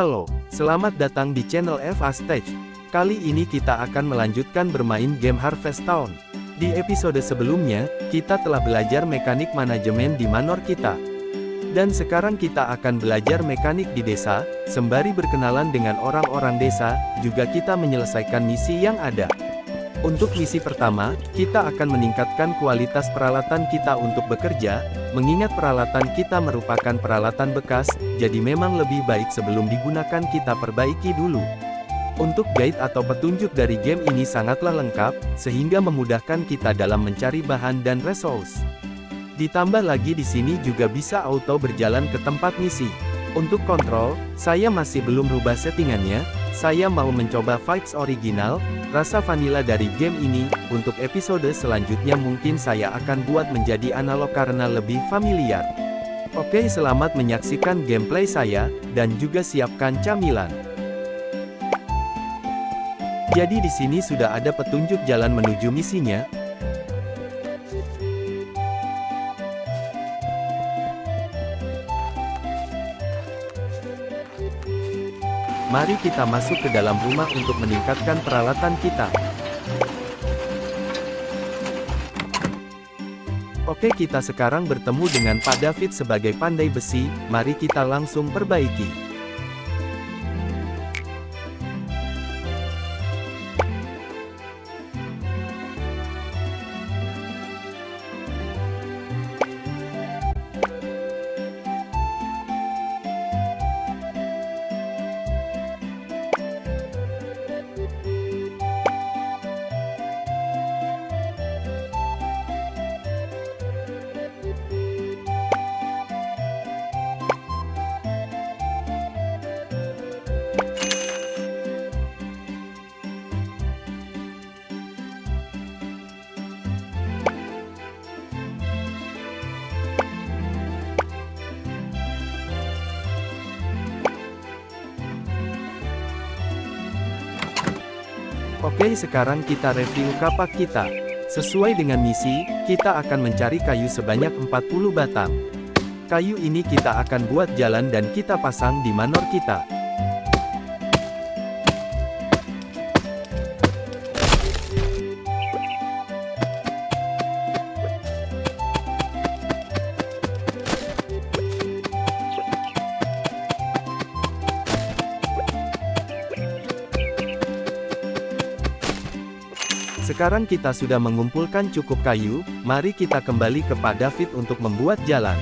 Halo, selamat datang di channel FA Stage. Kali ini kita akan melanjutkan bermain game Harvest Town. Di episode sebelumnya, kita telah belajar mekanik manajemen di manor kita. Dan sekarang kita akan belajar mekanik di desa, sembari berkenalan dengan orang-orang desa, juga kita menyelesaikan misi yang ada. Untuk misi pertama, kita akan meningkatkan kualitas peralatan kita untuk bekerja, mengingat peralatan kita merupakan peralatan bekas, jadi memang lebih baik sebelum digunakan kita perbaiki dulu. Untuk guide atau petunjuk dari game ini sangatlah lengkap, sehingga memudahkan kita dalam mencari bahan dan resource. Ditambah lagi di sini juga bisa auto berjalan ke tempat misi. Untuk kontrol, saya masih belum rubah settingannya, saya mau mencoba vibes original, rasa vanilla dari game ini. Untuk episode selanjutnya mungkin saya akan buat menjadi analog karena lebih familiar. Oke, selamat menyaksikan gameplay saya, dan juga siapkan camilan. Jadi di sini sudah ada petunjuk jalan menuju misinya. Mari kita masuk ke dalam rumah untuk meningkatkan peralatan kita. Oke, kita sekarang bertemu dengan Pak David sebagai pandai besi, mari kita langsung perbaiki. Oke, sekarang kita review kapak kita. Sesuai dengan misi, kita akan mencari kayu sebanyak 40 batang. Kayu ini kita akan buat jalan dan kita pasang di manor kita. Sekarang kita sudah mengumpulkan cukup kayu, mari kita kembali ke Pak David untuk membuat jalan.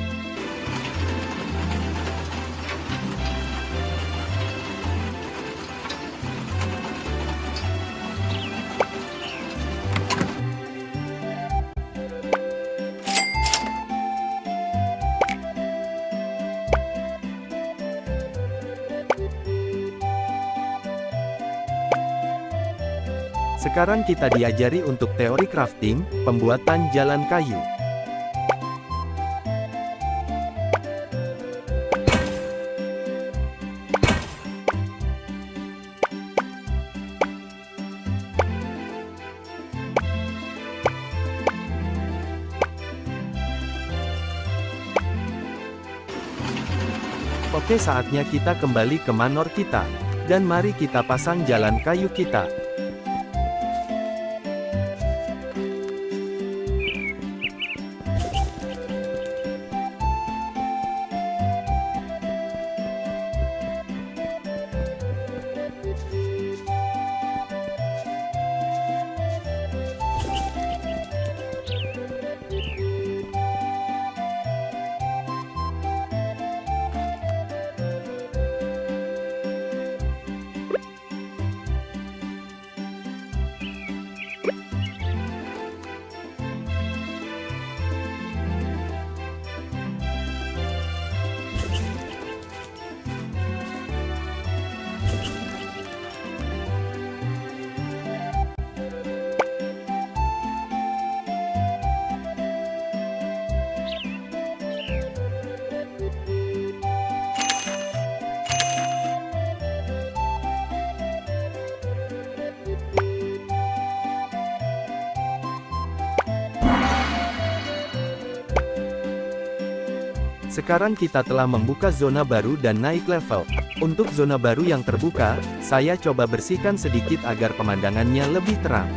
Sekarang kita diajari untuk teori crafting, pembuatan jalan kayu. Oke, saatnya kita kembali ke manor kita. Dan mari kita pasang jalan kayu kita. Sekarang kita telah membuka zona baru dan naik level. Untuk zona baru yang terbuka, saya coba bersihkan sedikit agar pemandangannya lebih terang.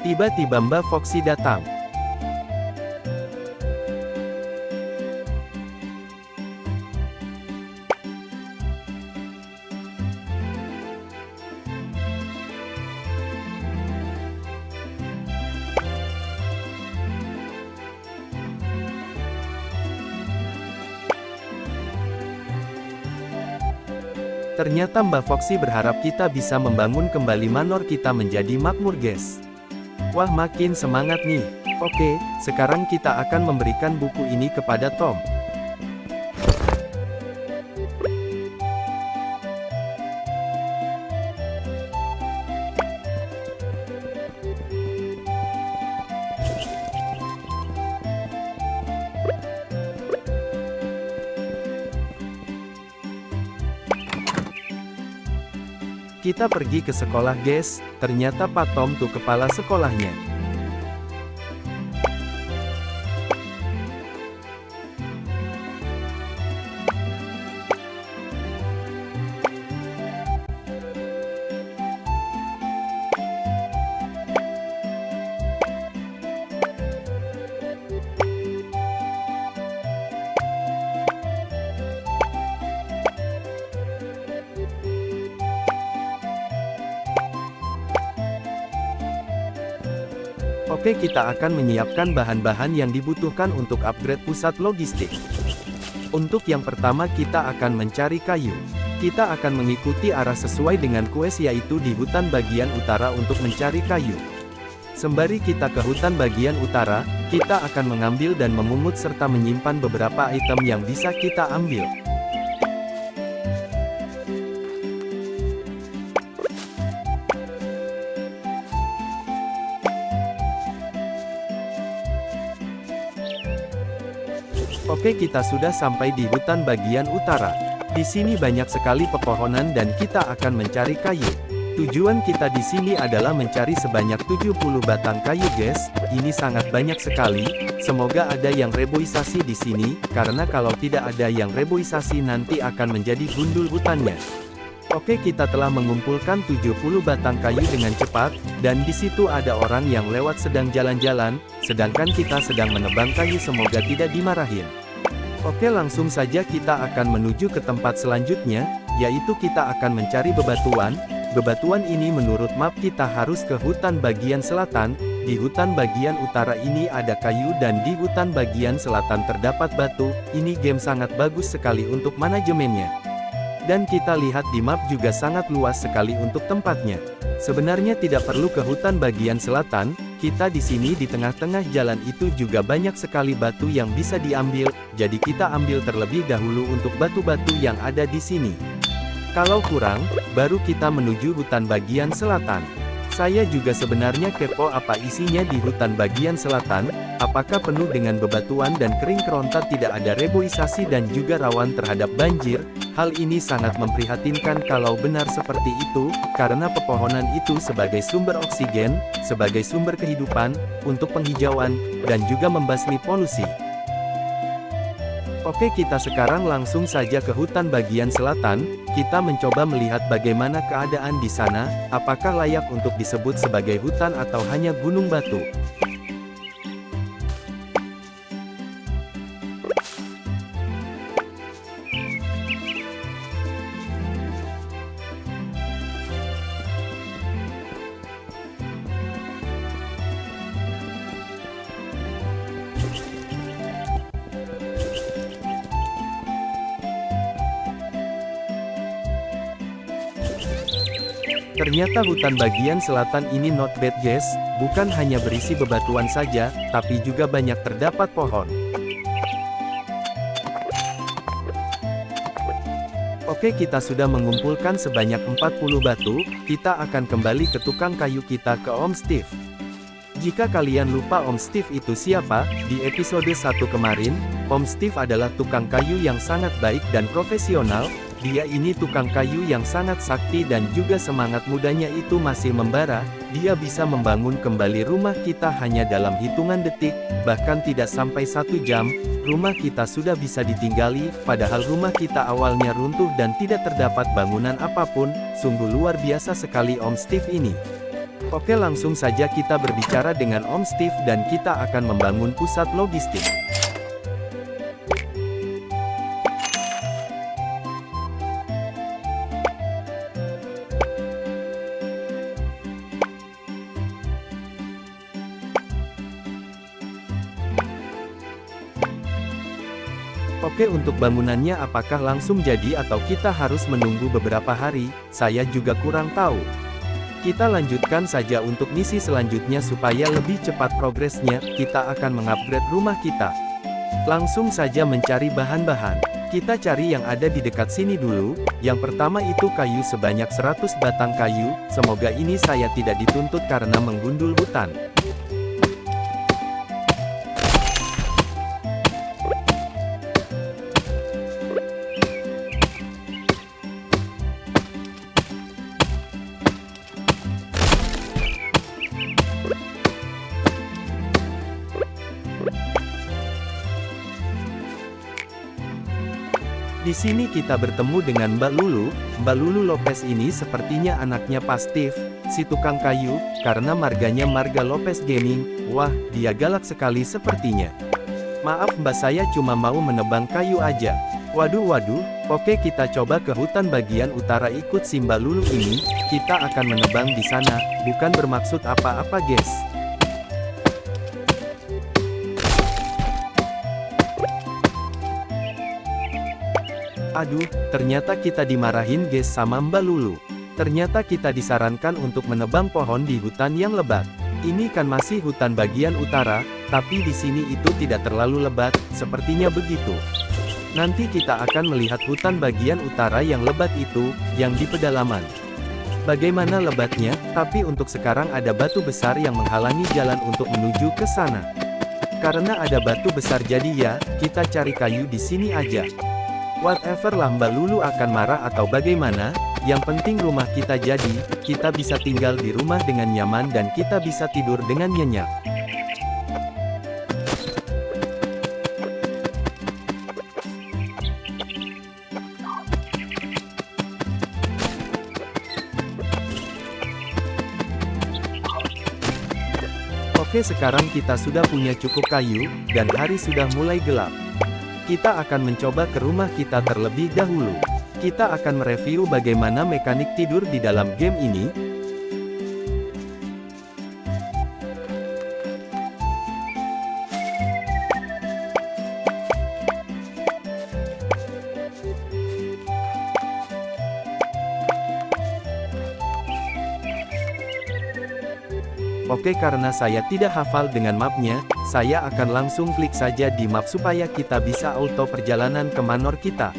Tiba-tiba Mbak Foxy datang. Ternyata Mbak Foxy berharap kita bisa membangun kembali manor kita menjadi makmur, guys. Wah, makin semangat nih. Oke, sekarang kita akan memberikan buku ini kepada Tom. Kita pergi ke sekolah, guys. Ternyata Pak Tom tuh kepala sekolahnya. Oke, kita akan menyiapkan bahan-bahan yang dibutuhkan untuk upgrade pusat logistik. Untuk yang pertama kita akan mencari kayu. Kita akan mengikuti arah sesuai dengan quest, yaitu di hutan bagian utara untuk mencari kayu. Sembari kita ke hutan bagian utara, kita akan mengambil dan memungut serta menyimpan beberapa item yang bisa kita ambil. Oke, kita sudah sampai di hutan bagian utara. Di sini banyak sekali pepohonan dan kita akan mencari kayu. Tujuan kita di sini adalah mencari sebanyak 70 batang kayu, guys. Ini sangat banyak sekali. Semoga ada yang reboisasi di sini, karena kalau tidak ada yang reboisasi nanti akan menjadi gundul hutannya. Oke, kita telah mengumpulkan 70 batang kayu dengan cepat, dan di situ ada orang yang lewat sedang jalan-jalan, sedangkan kita sedang menebang kayu, semoga tidak dimarahin. Oke, langsung saja kita akan menuju ke tempat selanjutnya, yaitu kita akan mencari bebatuan. Bebatuan ini menurut map kita harus ke hutan bagian selatan. Di hutan bagian utara ini ada kayu dan di hutan bagian selatan terdapat batu. Ini game sangat bagus sekali untuk manajemennya. Dan kita lihat di map juga sangat luas sekali untuk tempatnya. Sebenarnya tidak perlu ke hutan bagian selatan, kita di sini di tengah-tengah jalan itu juga banyak sekali batu yang bisa diambil, jadi kita ambil terlebih dahulu untuk batu-batu yang ada di sini. Kalau kurang, baru kita menuju hutan bagian selatan. Saya juga sebenarnya kepo apa isinya di hutan bagian selatan, apakah penuh dengan bebatuan dan kering keronta, tidak ada reboisasi dan juga rawan terhadap banjir. Hal ini sangat memprihatinkan kalau benar seperti itu, karena pepohonan itu sebagai sumber oksigen, sebagai sumber kehidupan, untuk penghijauan, dan juga membasmi polusi. Oke, kita sekarang langsung saja ke hutan bagian selatan. Kita mencoba melihat bagaimana keadaan di sana, apakah layak untuk disebut sebagai hutan atau hanya gunung batu. Ternyata hutan bagian selatan ini not bad guys, bukan hanya berisi bebatuan saja, tapi juga banyak terdapat pohon. Oke, kita sudah mengumpulkan sebanyak 40 batu, kita akan kembali ke tukang kayu kita ke Om Steve. Jika kalian lupa Om Steve itu siapa, di episode 1 kemarin, Om Steve adalah tukang kayu yang sangat baik dan profesional. Dia ini tukang kayu yang sangat sakti dan juga semangat mudanya itu masih membara. Dia bisa membangun kembali rumah kita hanya dalam hitungan detik, bahkan tidak sampai 1 jam, rumah kita sudah bisa ditinggali, padahal rumah kita awalnya runtuh dan tidak terdapat bangunan apapun. Sungguh luar biasa sekali Om Steve ini. Oke, langsung saja kita berbicara dengan Om Steve dan kita akan membangun pusat logistik. Oke, untuk bangunannya apakah langsung jadi atau kita harus menunggu beberapa hari, saya juga kurang tahu. Kita lanjutkan saja untuk misi selanjutnya supaya lebih cepat progresnya, kita akan mengupgrade rumah kita. Langsung saja mencari bahan-bahan. Kita cari yang ada di dekat sini dulu. Yang pertama itu kayu sebanyak 100 batang kayu, semoga ini saya tidak dituntut karena menggundul hutan. Di sini kita bertemu dengan Mbak Lulu. Mbak Lulu Lopez ini sepertinya anaknya Pak Steve, si tukang kayu, karena marganya Marga Lopez Gaming. Wah, dia galak sekali sepertinya. Maaf Mbak, saya cuma mau menebang kayu aja. Waduh, oke kita coba ke hutan bagian utara, ikut si Mbak Lulu ini, kita akan menebang di sana, bukan bermaksud apa-apa guys. Aduh, ternyata kita dimarahin guys sama Mbak Lulu. Ternyata kita disarankan untuk menebang pohon di hutan yang lebat. Ini kan masih hutan bagian utara, tapi di sini itu tidak terlalu lebat, sepertinya begitu. Nanti kita akan melihat hutan bagian utara yang lebat itu, yang di pedalaman. Bagaimana lebatnya, tapi untuk sekarang ada batu besar yang menghalangi jalan untuk menuju ke sana. Karena ada batu besar jadi ya, kita cari kayu di sini aja. Whatever lah Mbak Lulu akan marah atau bagaimana, yang penting rumah kita jadi, kita bisa tinggal di rumah dengan nyaman dan kita bisa tidur dengan nyenyak. Oke, sekarang kita sudah punya cukup kayu, dan hari sudah mulai gelap. Kita akan mencoba ke rumah kita terlebih dahulu. Kita akan mereview bagaimana mekanik tidur di dalam game ini. Oke, karena saya tidak hafal dengan mapnya, saya akan langsung klik saja di map supaya kita bisa auto perjalanan ke manor kita.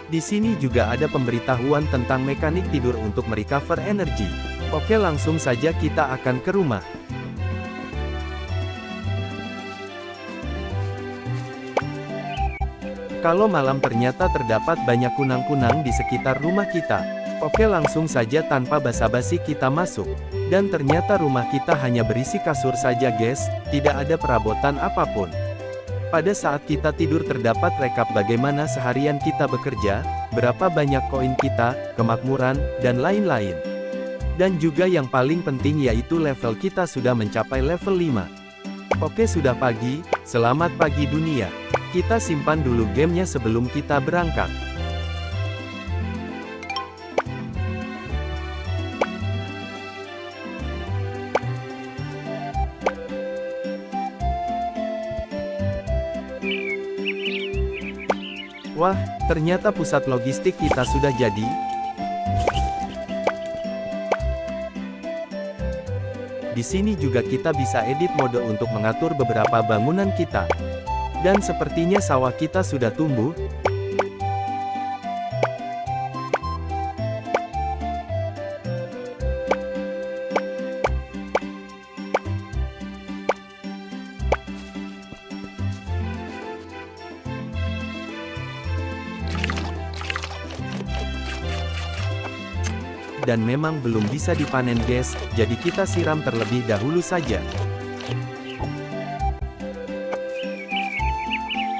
Di sini juga ada pemberitahuan tentang mekanik tidur untuk merecover energi. Oke, langsung saja kita akan ke rumah. Kalau malam ternyata terdapat banyak kunang-kunang di sekitar rumah kita. Oke, langsung saja tanpa basa-basi kita masuk. Dan ternyata rumah kita hanya berisi kasur saja guys, tidak ada perabotan apapun. Pada saat kita tidur terdapat rekap bagaimana seharian kita bekerja, berapa banyak koin kita, kemakmuran, dan lain-lain. Dan juga yang paling penting yaitu level kita sudah mencapai level 5. Oke sudah pagi, selamat pagi dunia. Kita simpan dulu gamenya sebelum kita berangkat. Wah, ternyata pusat logistik kita sudah jadi. Di sini juga kita bisa edit mode untuk mengatur beberapa bangunan kita. Dan sepertinya sawah kita sudah tumbuh. Dan memang belum bisa dipanen guys, jadi kita siram terlebih dahulu saja.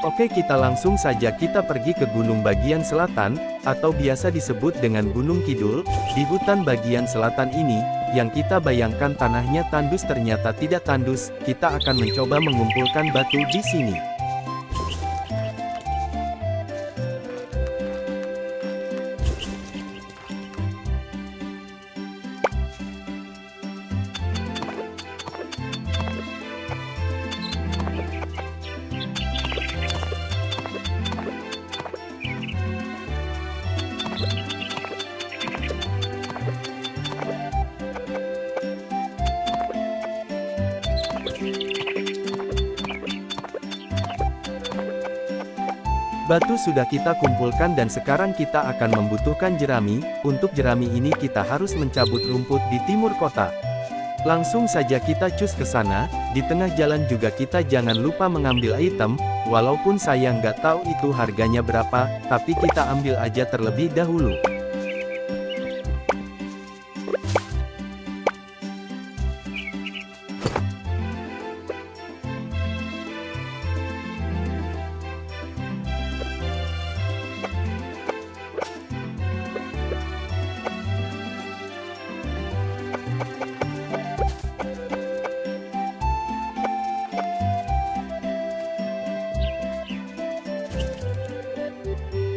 Oke kita langsung saja kita pergi ke gunung bagian selatan, atau biasa disebut dengan Gunung Kidul. Di hutan bagian selatan ini, yang kita bayangkan tanahnya tandus ternyata tidak tandus, kita akan mencoba mengumpulkan batu di sini. Batu sudah kita kumpulkan dan sekarang kita akan membutuhkan jerami. Untuk jerami ini kita harus mencabut rumput di timur kota. Langsung saja kita cus ke sana. Di tengah jalan juga kita jangan lupa mengambil item, walaupun saya nggak tahu itu harganya berapa, tapi kita ambil aja terlebih dahulu.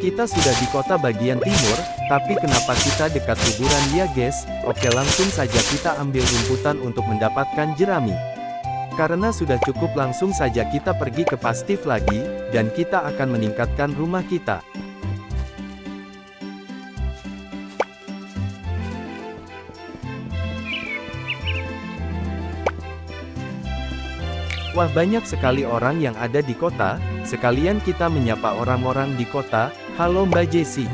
Kita sudah di kota bagian timur, tapi kenapa kita dekat kuburan ya guys? Oke langsung saja kita ambil rumputan untuk mendapatkan jerami. Karena sudah cukup langsung saja kita pergi ke pastif lagi, dan kita akan meningkatkan rumah kita. Wah banyak sekali orang yang ada di kota, sekalian kita menyapa orang-orang di kota. Halo Mbak Jessie.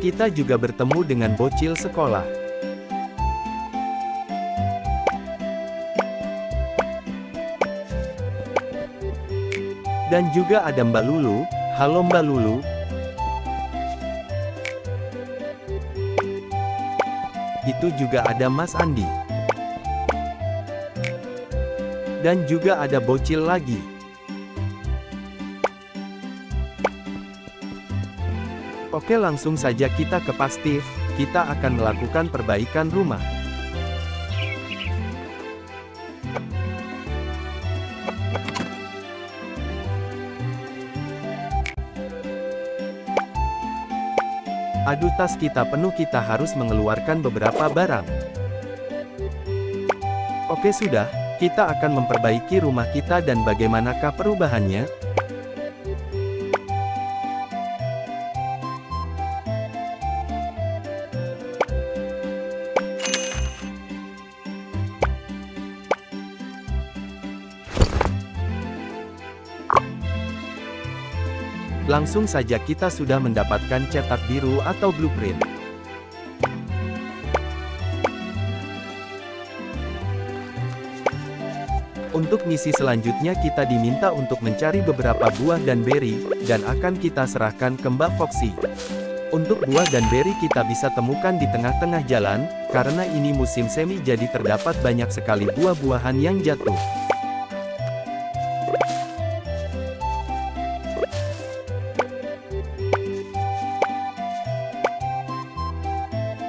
Kita juga bertemu dengan bocil sekolah. Dan juga ada Mbak Lulu. Halo Mbak Lulu. Itu juga ada Mas Andi. Dan juga ada bocil lagi. Oke langsung saja kita ke pastif, kita akan melakukan perbaikan rumah. Aduh tas kita penuh kita harus mengeluarkan beberapa barang. Oke sudah. Kita akan memperbaiki rumah kita dan bagaimanakah perubahannya? Langsung saja kita sudah mendapatkan cetak biru atau blueprint. Untuk misi selanjutnya kita diminta untuk mencari beberapa buah dan berry, dan akan kita serahkan ke Mbak Foxy. Untuk buah dan beri kita bisa temukan di tengah-tengah jalan, karena ini musim semi jadi terdapat banyak sekali buah-buahan yang jatuh.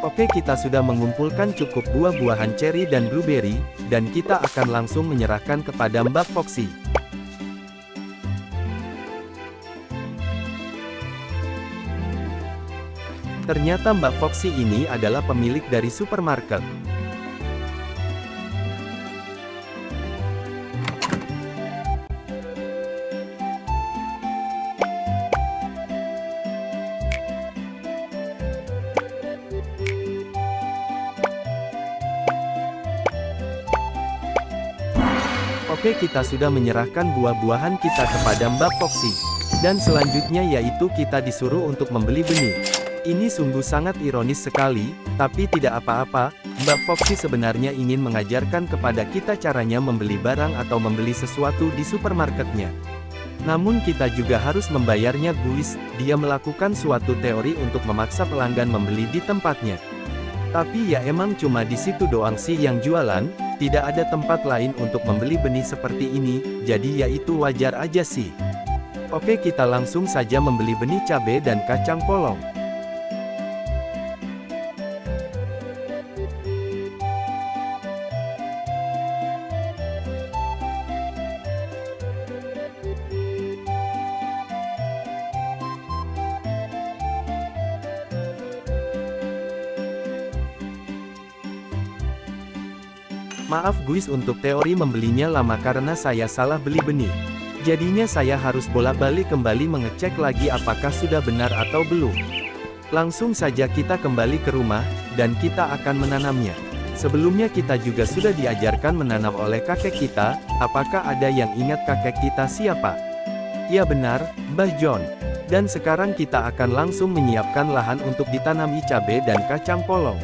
Oke, kita sudah mengumpulkan cukup buah-buahan cherry dan blueberry, dan kita akan langsung menyerahkan kepada Mbak Foxy. Ternyata Mbak Foxy ini adalah pemilik dari supermarket. Oke, kita sudah menyerahkan buah-buahan kita kepada Mbak Foxy. Dan selanjutnya yaitu kita disuruh untuk membeli benih. Ini sungguh sangat ironis sekali, tapi tidak apa-apa, Mbak Foxy sebenarnya ingin mengajarkan kepada kita caranya membeli barang atau membeli sesuatu di supermarketnya. Namun kita juga harus membayarnya guys, dia melakukan suatu teori untuk memaksa pelanggan membeli di tempatnya. Tapi ya emang cuma di situ doang sih yang jualan, tidak ada tempat lain untuk membeli benih seperti ini, jadi ya itu wajar aja sih. Oke, kita langsung saja membeli benih cabai dan kacang polong. Maaf guys, untuk teori membelinya lama karena saya salah beli benih. Jadinya saya harus bolak-balik kembali mengecek lagi apakah sudah benar atau belum. Langsung saja kita kembali ke rumah, dan kita akan menanamnya. Sebelumnya kita juga sudah diajarkan menanam oleh kakek kita, apakah ada yang ingat kakek kita siapa? Ya benar, Mbah John. Dan sekarang kita akan langsung menyiapkan lahan untuk ditanami cabai dan kacang polong.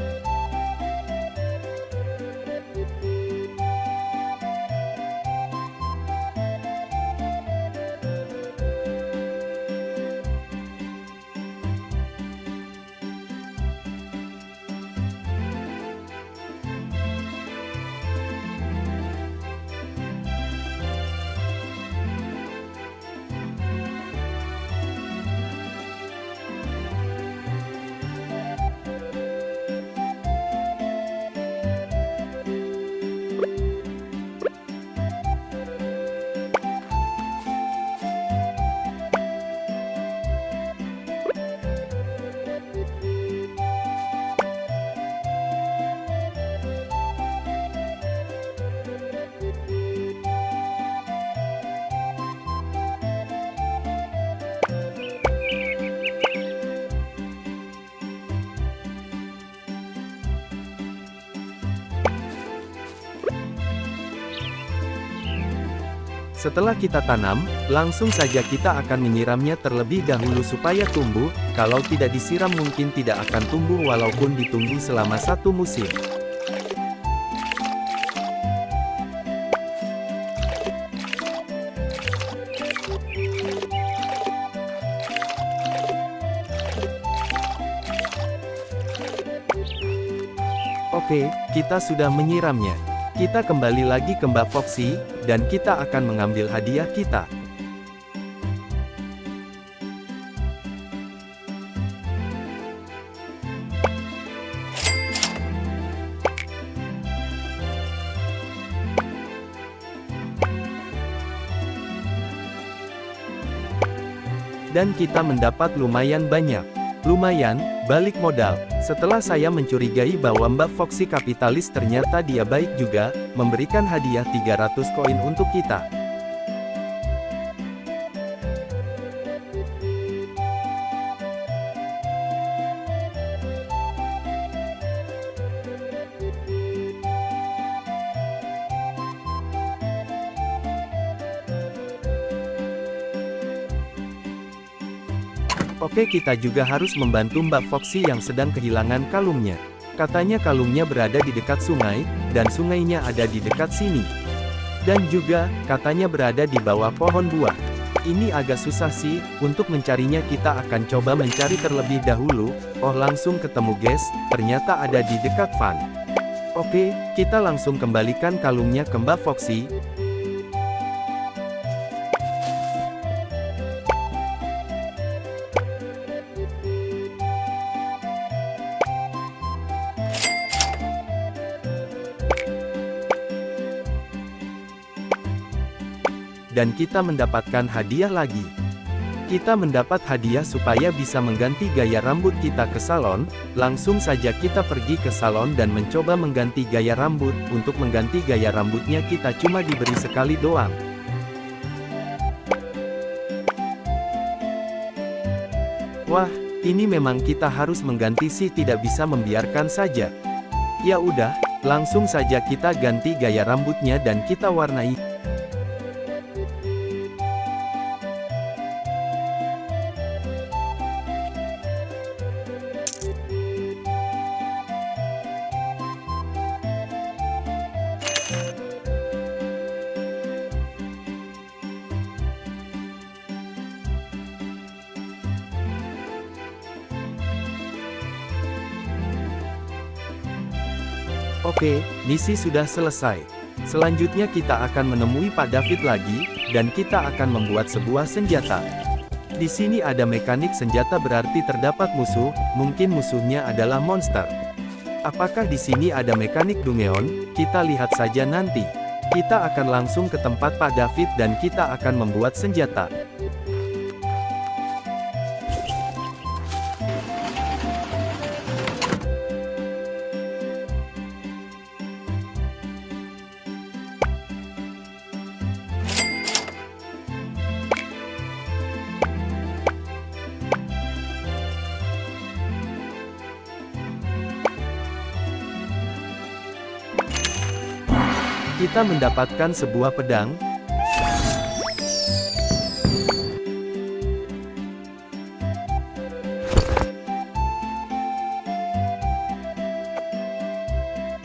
Setelah kita tanam, langsung saja kita akan menyiramnya terlebih dahulu supaya tumbuh, kalau tidak disiram mungkin tidak akan tumbuh walaupun ditunggu selama 1 musim. Oke, kita sudah menyiramnya. Kita kembali lagi ke Mbak Foxy, dan kita akan mengambil hadiah kita. Dan kita mendapat lumayan banyak. Lumayan, balik modal. Setelah saya mencurigai bahwa Mbak Foxy kapitalis, ternyata dia baik juga, memberikan hadiah 300 koin untuk kita. Oke, kita juga harus membantu Mbak Foxy yang sedang kehilangan kalungnya. Katanya kalungnya berada di dekat sungai, dan sungainya ada di dekat sini. Dan juga, katanya berada di bawah pohon buah. Ini agak susah sih, untuk mencarinya kita akan coba mencari terlebih dahulu. Oh langsung ketemu guys, ternyata ada di dekat van. Oke, kita langsung kembalikan kalungnya ke Mbak Foxy. Dan kita mendapatkan hadiah lagi. Kita mendapat hadiah supaya bisa mengganti gaya rambut kita ke salon. Langsung saja kita pergi ke salon dan mencoba mengganti gaya rambut. Untuk mengganti gaya rambutnya kita cuma diberi sekali doang. Wah, ini memang kita harus mengganti sih, tidak bisa membiarkan saja. Ya udah, langsung saja kita ganti gaya rambutnya dan kita warnai. Oke, misi sudah selesai. Selanjutnya kita akan menemui Pak David lagi, dan kita akan membuat sebuah senjata. Di sini ada mekanik senjata, berarti terdapat musuh, mungkin musuhnya adalah monster. Apakah di sini ada mekanik Dungeon? Kita lihat saja nanti. Kita akan langsung ke tempat Pak David dan kita akan membuat senjata. Kita mendapatkan sebuah pedang.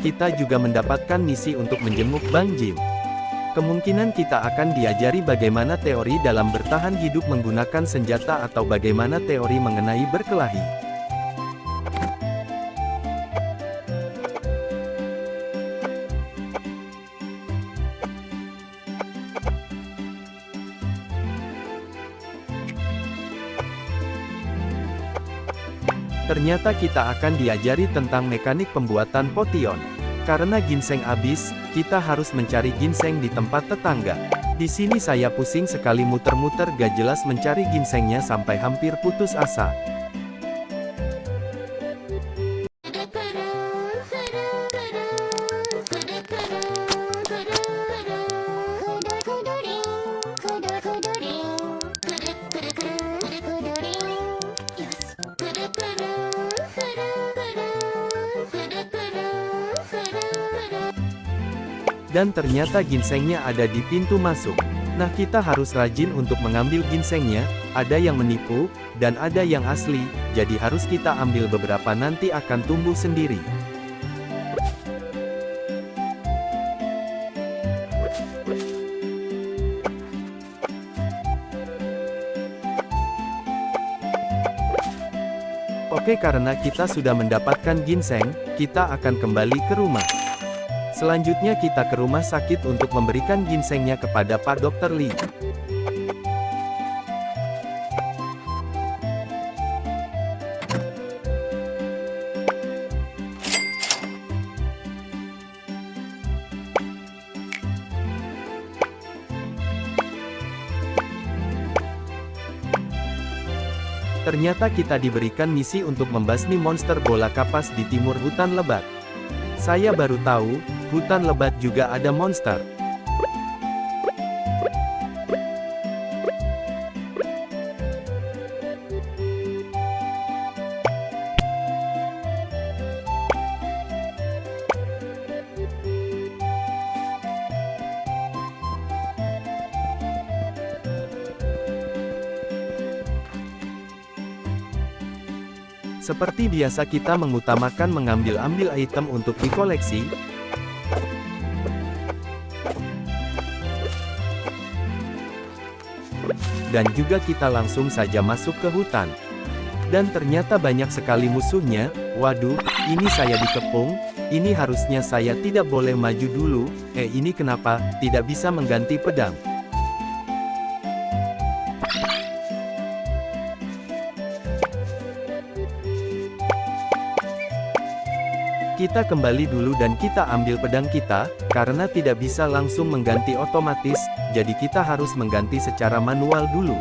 Kita juga mendapatkan misi untuk menjenguk Bang Jim. Kemungkinan kita akan diajari bagaimana teori dalam bertahan hidup menggunakan senjata atau bagaimana teori mengenai berkelahi. Ternyata kita akan diajari tentang mekanik pembuatan potion. Karena ginseng habis, kita harus mencari ginseng di tempat tetangga. Di sini saya pusing sekali muter-muter gak jelas mencari ginsengnya sampai hampir putus asa. Dan ternyata ginsengnya ada di pintu masuk. Nah, kita harus rajin untuk mengambil ginsengnya, ada yang menipu, dan ada yang asli, jadi harus kita ambil beberapa, nanti akan tumbuh sendiri. Oke, karena kita sudah mendapatkan ginseng, kita akan kembali ke rumah. Selanjutnya kita ke rumah sakit untuk memberikan ginsengnya kepada Pak Dr. Lee. Ternyata kita diberikan misi untuk membasmi monster bola kapas di timur hutan lebat. Saya baru tahu, hutan lebat juga ada monster. Seperti biasa kita mengutamakan mengambil item untuk dikoleksi. dan juga kita langsung saja masuk ke hutan. Dan ternyata banyak sekali musuhnya. Waduh, ini saya dikepung. Ini harusnya saya tidak boleh maju dulu. Ini kenapa tidak bisa mengganti pedang? Kita kembali dulu dan kita ambil pedang kita, karena tidak bisa langsung mengganti otomatis, jadi kita harus mengganti secara manual dulu.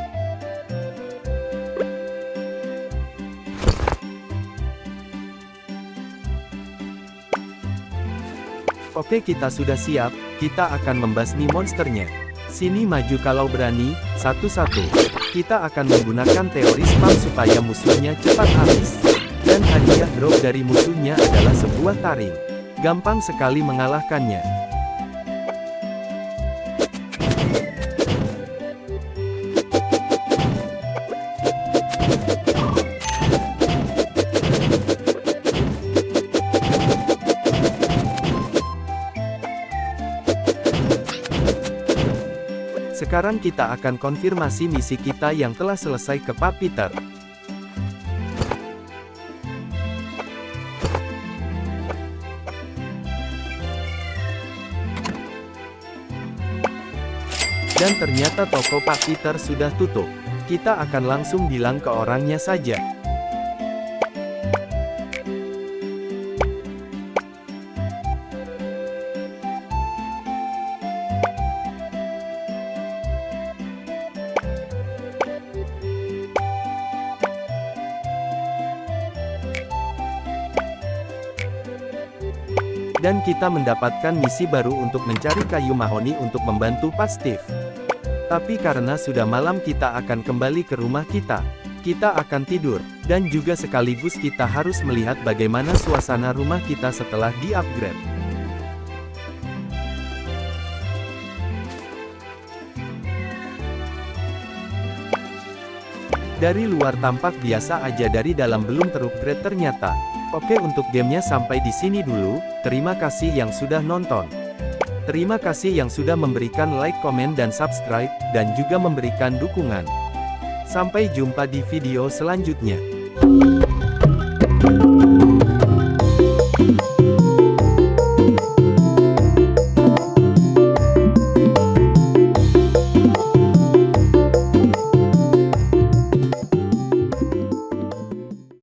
Oke, kita sudah siap, kita akan membasmi monsternya. Sini maju kalau berani, satu-satu. Kita akan menggunakan teori spam supaya musuhnya cepat habis. Dan hadiah drop dari musuhnya adalah sebuah taring. Gampang sekali mengalahkannya. Sekarang kita akan konfirmasi misi kita yang telah selesai ke Pak Peter. Dan ternyata toko Pak Peter sudah tutup. Kita akan langsung bilang ke orangnya saja. Dan kita mendapatkan misi baru untuk mencari kayu mahoni untuk membantu Pak Steve. Tapi karena sudah malam kita akan kembali ke rumah kita. Kita akan tidur, dan juga sekaligus kita harus melihat bagaimana suasana rumah kita setelah di-upgrade. Dari luar tampak biasa aja, dari dalam belum terupgrade ternyata. Oke, untuk gamenya sampai di sini dulu. Terima kasih yang sudah nonton. Terima kasih yang sudah memberikan like, komen, dan subscribe, dan juga memberikan dukungan. Sampai jumpa di video selanjutnya.